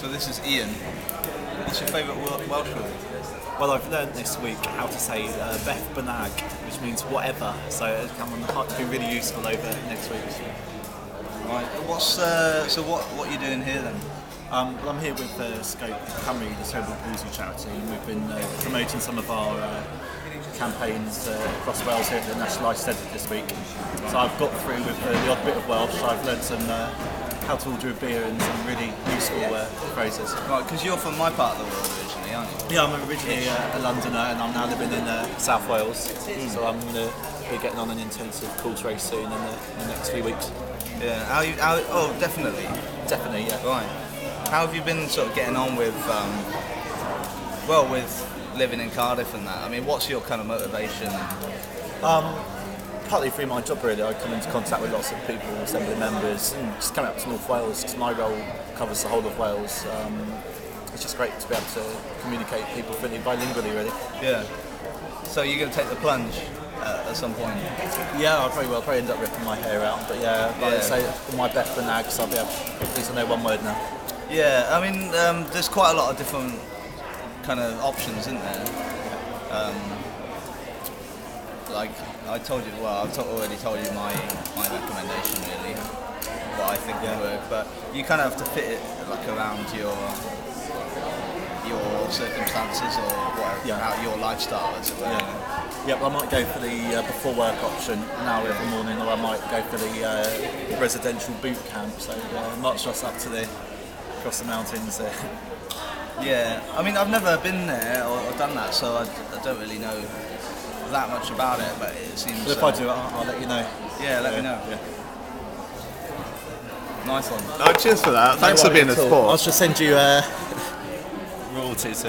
So this is Ian. What's your favourite Welsh word? Well, I've learned this week how to say beth, bynnag, which means whatever. So it'll come on the heart to be really useful over next week. Right. What are you doing here then? Well, I'm here with Scope Cymru, the Cerebral Palsy charity, and we've been promoting some of our campaigns across Wales here at the National Eisteddfod this week. So I've got through with the odd bit of Welsh. I've learned some how to order a beer and some really useful phrases. Right, because you're from my part of the world originally, aren't you? Yeah, I'm originally a Londoner and I'm now living in South Wales. So I'm going to be getting on an intensive course very soon in the next few weeks. Yeah, definitely. Definitely, yeah. Right. How have you been sort of getting on with, with living in Cardiff and that? I mean, what's your kind of motivation? Partly through my job, really. I come into contact with lots of people, assembly members, and just coming up to North Wales, because my role covers the whole of Wales. It's just great to be able to communicate with people fully bilingually, really. Yeah. So you're going to take the plunge at some point? Yeah, I'll probably end up ripping my hair out, but yeah, like I say, all my beth, bynnag, so I'll be able to, at least I know one word now. Yeah, I mean, there's quite a lot of different kind of options, isn't there? Like I've already told you my recommendation, really, what I think would work. But you kind of have to fit it like around your circumstances or whatever, your lifestyle, as it were. Yeah, well, I might go for the before work option now every morning, or I might go for the residential boot camp. So march us up to across the mountains there. Yeah, I mean, I've never been there or done that, so I don't really know that much about it, but it seems... But if I do, I'll let you know. Yeah, let me know. Yeah. Nice one. No, cheers for that. Thanks for being a sport. I'll just send you royalties.